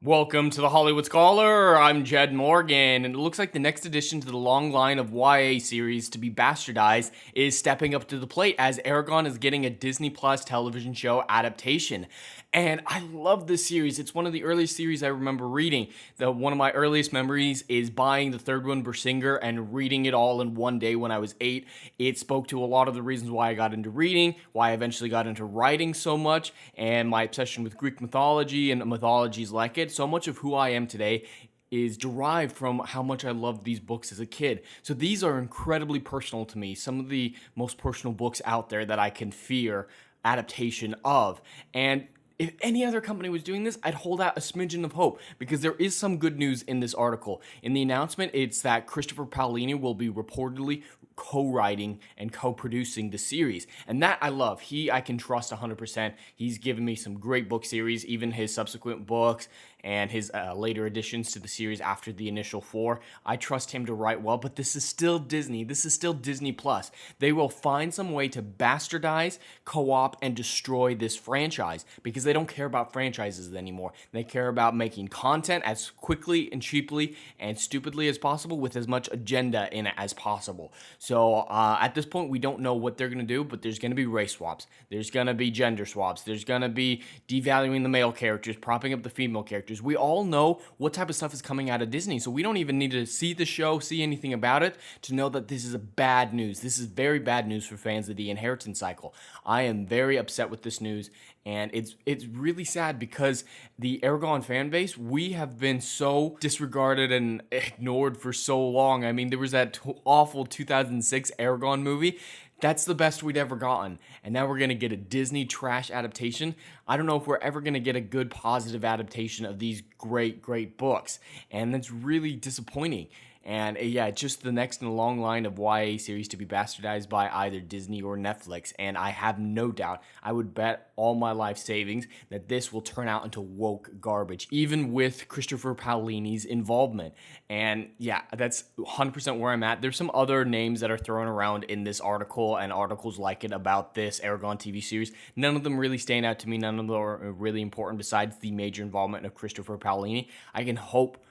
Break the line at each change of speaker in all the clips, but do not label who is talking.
Welcome to the Hollywood Scholar. I'm Jed Morgan, and it looks like the next addition to the long line of YA series to be bastardized is stepping up to the plate as Eragon is getting a Disney Plus television show adaptation. And I love this series. It's one of the earliest series I remember reading. One of my earliest memories is buying the third one, Bersinger, and reading it all in one day when I was 8. It spoke to a lot of the reasons why I got into reading, why I eventually got into writing so much, and my obsession with Greek mythology and mythologies like it. So much of who I am today is derived from how much I loved these books as a kid. So these are incredibly personal to me, some of the most personal books out there that I can fear adaptation of. And if any other company was doing this, I'd hold out a smidgen of hope because there is some good news in this article. In the announcement, it's that Christopher Paolini will be reportedly co-writing and co-producing the series, and that I love. I can trust 100%. He's given me some great book series, even his subsequent books and his later additions to the series after the initial 4. I trust him to write well, but this is still Disney. This is still Disney Plus. They will find some way to bastardize, co-op, and destroy this franchise because they don't care about franchises anymore. They care about making content as quickly and cheaply and stupidly as possible with as much agenda in it as possible. So at this point, we don't know what they're going to do, but there's going to be race swaps. There's going to be gender swaps. There's going to be devaluing the male characters, propping up the female characters. We all know what type of stuff is coming out of Disney, so we don't even need to see the show, see anything about it to know that this is a bad news. This is very bad news for fans of the inheritance cycle. I am very upset with this news, and it's really sad because the Eragon fan base, we have been so disregarded and ignored for so long. I mean, there was that awful 2006 Eragon movie. That's the best we'd ever gotten. And now we're going to get a Disney trash adaptation. I don't know if we're ever going to get a good positive adaptation of these great, great books. And that's really disappointing. And yeah, it's just the next in a long line of YA series to be bastardized by either Disney or Netflix. And I have no doubt, I would bet all my life savings that this will turn out into woke garbage, even with Christopher Paolini's involvement. And yeah, that's 100% where I'm at. There's some other names that are thrown around in this article and articles like it about this Eragon TV series. None of them really stand out to me. None of them are really important besides the major involvement of Christopher Paolini. I can hope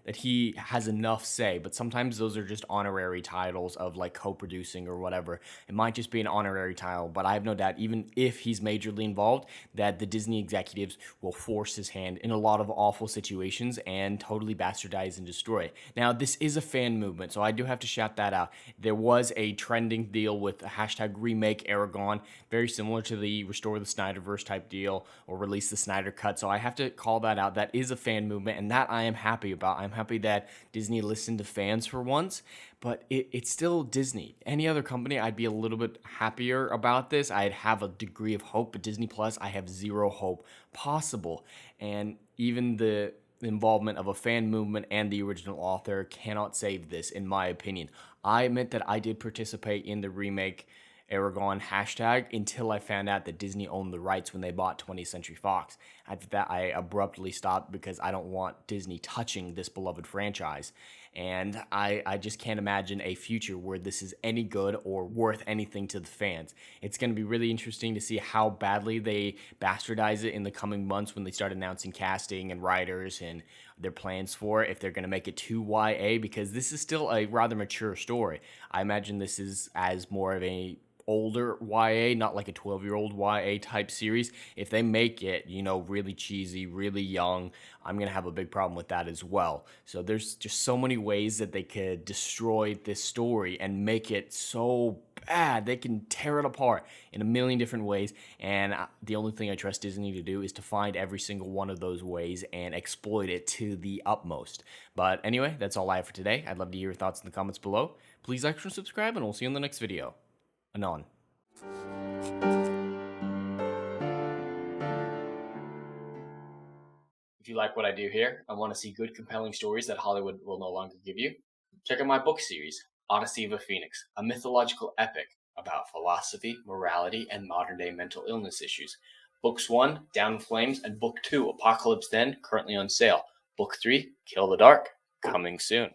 that he has enough say, but sometimes those are just honorary titles of like co-producing or whatever. It might just be an honorary title, but I have no doubt, even if he's majorly involved, that the Disney executives will force his hand in a lot of awful situations and totally bastardize and destroy it. Now, this is a fan movement, so I do have to shout that out. There was a trending deal with a hashtag remake Eragon, very similar to the restore the Snyderverse type deal or release the Snyder cut, so I have to call that out. That is a fan movement, and that I am happy about. I'm happy that Disney listened to fans for once, but it's still Disney. Any other company, I'd be a little bit happier about this. I'd have a degree of hope, but Disney Plus, I have zero hope possible. And even the involvement of a fan movement and the original author cannot save this, in my opinion. I admit that I did participate in the remake Eragon hashtag until I found out that Disney owned the rights when they bought 20th Century Fox. After that, I abruptly stopped because I don't want Disney touching this beloved franchise. And I just can't imagine a future where this is any good or worth anything to the fans. It's going to be really interesting to see how badly they bastardize it in the coming months when they start announcing casting and writers and their plans for it, if they're going to make it too YA, because this is still a rather mature story. I imagine this is as more of a older YA, not like a 12-year-old YA type series. If they make it, really cheesy, really young, I'm going to have a big problem with that as well. So there's just so many ways that they could destroy this story and make it so bad. They can tear it apart in a million different ways, and the only thing I trust Disney to do is to find every single one of those ways and exploit it to the utmost. But anyway, that's all I have for today. I'd love to hear your thoughts in the comments below. Please like and subscribe, and we'll see you in the next video. Anon. If you like what I do here and want to see good, compelling stories that Hollywood will no longer give you, check out my book series, Odyssey of a Phoenix, a mythological epic about philosophy, morality, and modern-day mental illness issues. Books 1, Down in Flames, and Book 2, Apocalypse Then, currently on sale. Book 3, Kill the Dark, coming soon.